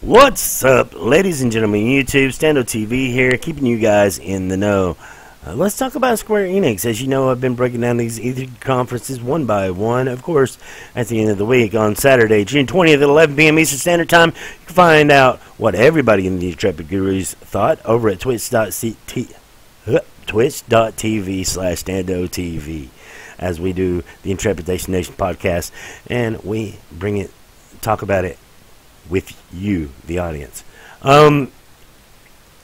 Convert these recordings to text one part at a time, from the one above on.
What's up, ladies and gentlemen, YouTube, Stando TV here, keeping you guys in the know. Let's talk about Square Enix. As you know, I've been breaking down these E3 conferences one by one. Of course, at the end of the week, on Saturday, June 20th at 11 p.m. Eastern Standard Time, you can find out what everybody in the Intrepid Gurus thought over at twitch.tv/StandoTV, as we do the Intrepidation Nation podcast, and we bring it, talk about it with you, the audience.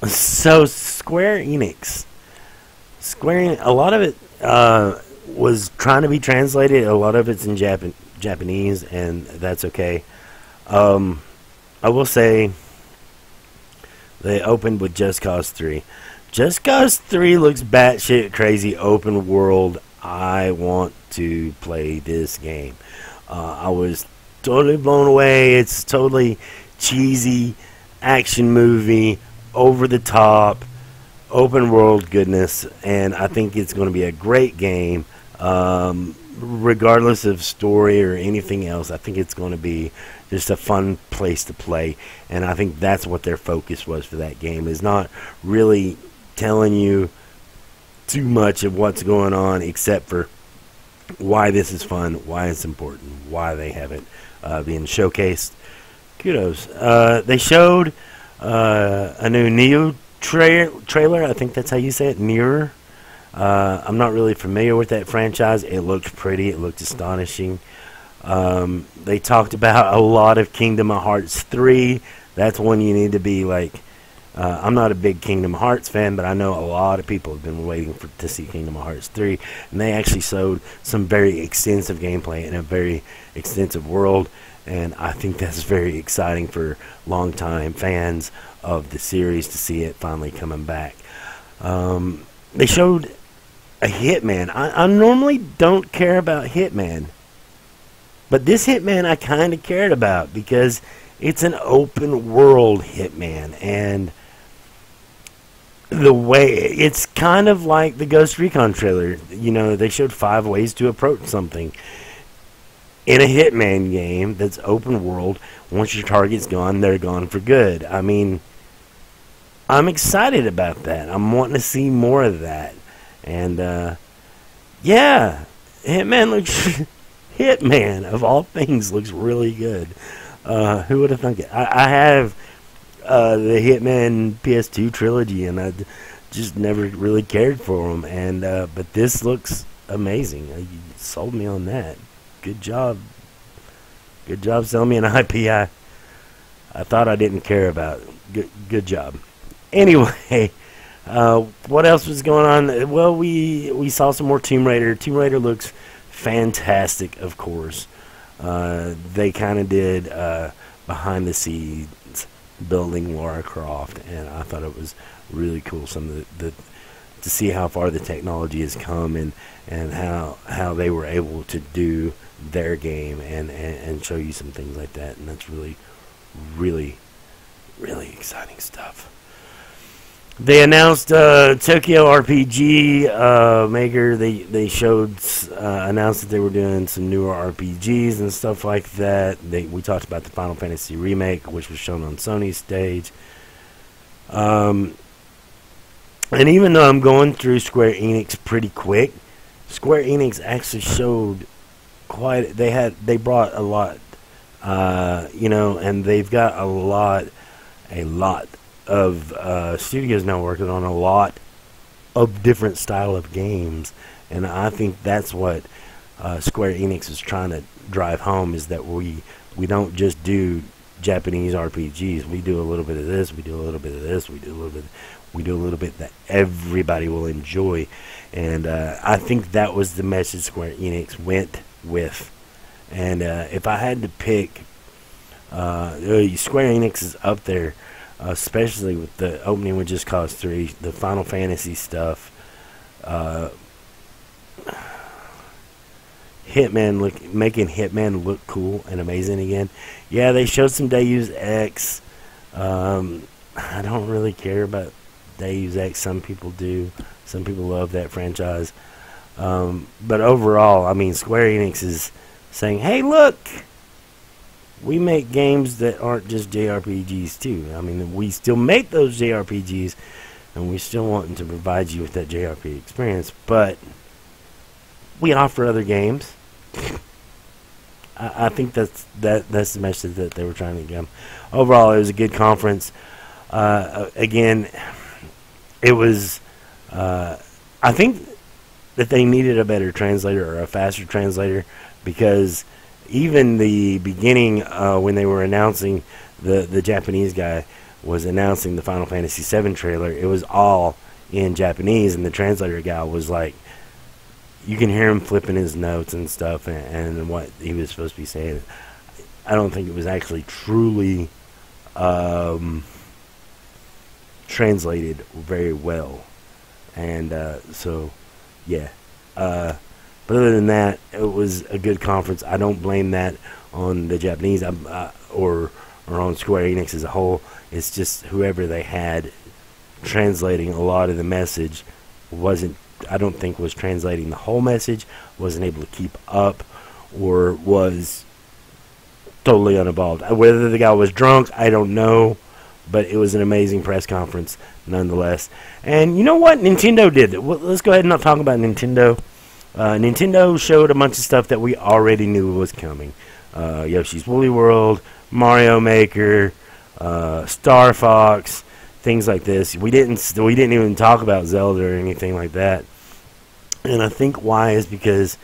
So Square Enix, a lot of it was trying to be translated. A lot of it's in Japanese, and that's okay. I will say they opened with Just Cause 3. Just Cause 3 looks batshit crazy, open world. I want to play this game. I was totally blown away. It's totally cheesy action movie, over the top, open world goodness, and I think it's going to be a great game, regardless of story or anything else. I think it's going to be just a fun place to play, and I think that's what their focus was for that game, is not really telling you too much of what's going on, except for why this is fun, why it's important, why they have it being showcased. Kudos. They showed a new Neo trailer. I think that's how you say it, Nearer. I'm not really familiar with that franchise. It looked pretty. It looked astonishing. They talked about a lot of Kingdom Hearts 3. That's one you need to be like. I'm not a big Kingdom Hearts fan, but I know a lot of people have been waiting to see Kingdom Hearts 3, and they actually showed some very extensive gameplay in a very extensive world, and I think that's very exciting for longtime fans of the series to see it finally coming back. They showed a Hitman. I normally don't care about Hitman, but this Hitman I kind of cared about because it's an open world Hitman, and the way it's kind of like the Ghost Recon trailer. You know, they showed 5 ways to approach something in a Hitman game that's open world. Once your target's gone, they're gone for good. I mean, I'm excited about that. I'm wanting to see more of that. And yeah, Hitman looks Hitman of all things looks really good. Who would have thunk it? I have the Hitman PS2 trilogy, and I just never really cared for them. And but this looks amazing. You sold me on that. Good job. Good job selling me an IP I thought I didn't care about. Good job. Anyway, what else was going on? Well, we saw some more Tomb Raider. Tomb Raider looks fantastic, of course. They kind of did behind the scenes building Lara Croft, and I thought it was really cool. Some of the to see how far the technology has come, and how they were able to do their game and show you some things like that, and that's really exciting stuff. They announced Tokyo RPG Maker. They showed announced that they were doing some newer RPGs and stuff like that. We talked about the Final Fantasy remake, which was shown on Sony's stage. And even though I'm going through Square Enix pretty quick, Square Enix actually showed quite. They brought a lot, and they've got a lot of studios now working on a lot of different style of games, and I think that's what Square Enix is trying to drive home, is that we don't just do Japanese RPGs. We do a little bit of this, we do a little bit of this, we do a little bit that everybody will enjoy, and I think that was the message Square Enix went with. And if I had to pick, Square Enix is up there, especially with the opening with Just Cause 3, the Final Fantasy stuff, making Hitman look cool and amazing again. Yeah, they showed some Deus Ex. I don't really care about Deus Ex. Some people do. Some people love that franchise. But overall, I mean, Square Enix is saying, hey, look, we make games that aren't just JRPGs too. I mean, we still make those JRPGs, and we still want to provide you with that JRPG experience, but we offer other games. I think that's the message that they were trying to give. Overall, it was a good conference. Again, it was. I think that they needed a better translator or a faster translator, because even the beginning when they were announcing, the Japanese guy was announcing the Final Fantasy VII trailer, it was all in Japanese, and the translator guy was like, you can hear him flipping his notes and stuff, and what he was supposed to be saying. I don't think it was actually truly translated very well. And so, yeah. But other than that, it was a good conference. I don't blame that on the Japanese or on Square Enix as a whole. It's just whoever they had translating a lot of the message I don't think was translating the whole message, wasn't able to keep up, or was totally uninvolved. Whether the guy was drunk, I don't know, but it was an amazing press conference nonetheless. And you know what? Nintendo did it. Well, let's go ahead and not talk about Nintendo. Nintendo showed a bunch of stuff that we already knew was coming. Yoshi's Woolly World, Mario Maker, Star Fox, things like this. We didn't even talk about Zelda or anything like that. And I think why is because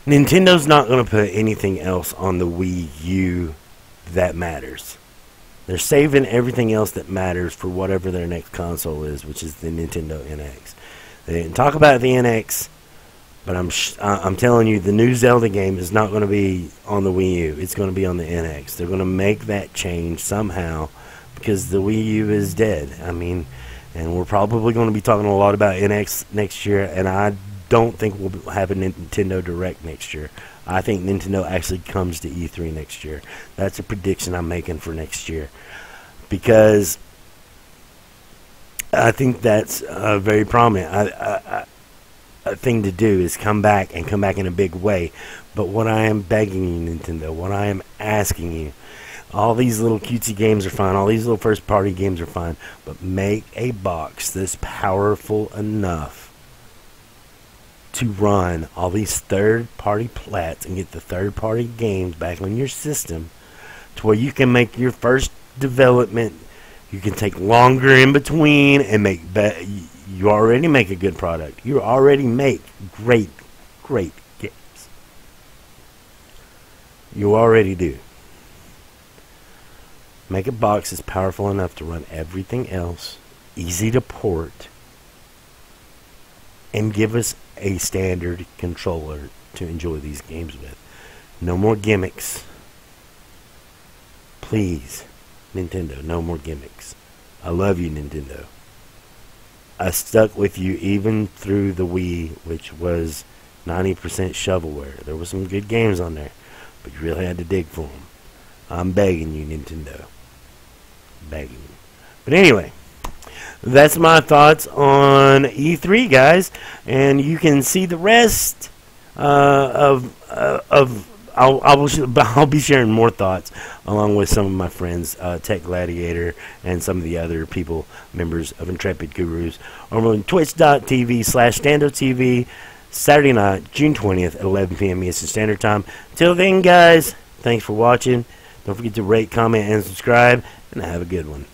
Nintendo's not going to put anything else on the Wii U that matters. They're saving everything else that matters for whatever their next console is, which is the Nintendo NX. They didn't talk about the NX, but I'm telling you, the new Zelda game is not going to be on the Wii U. It's going to be on the NX. They're going to make that change somehow, because the Wii U is dead. I mean, and we're probably going to be talking a lot about NX next year, and I don't think we'll have a Nintendo Direct next year. I think Nintendo actually comes to E3 next year. That's a prediction I'm making for next year, because I think that's very prominent. A thing to do is come back in a big way. But what I am begging you, Nintendo, what I am asking you, all these little cutesy games are fine, all these little first party games are fine, but make a box that's powerful enough to run all these third party plats and get the third party games back on your system, to where you can make your first development. You can take longer in between and make you already make a good product. You already make great games. You already do. Make a box that's powerful enough to run everything else, easy to port, and give us a standard controller to enjoy these games with. No more gimmicks. Please, Nintendo, no more gimmicks. I love you, Nintendo. I stuck with you even through the Wii, which was 90% shovelware. There were some good games on there, but you really had to dig for them. I'm begging you, Nintendo. Begging you. But anyway, that's my thoughts on E3, guys. And you can see the rest I'll be sharing more thoughts along with some of my friends, Tech Gladiator, and some of the other people, members of Intrepid Gurus, over on twitch.tv/StandoTV, Saturday night, June 20th at 11 p.m. Eastern Standard Time. Till then, guys, thanks for watching. Don't forget to rate, comment, and subscribe, and have a good one.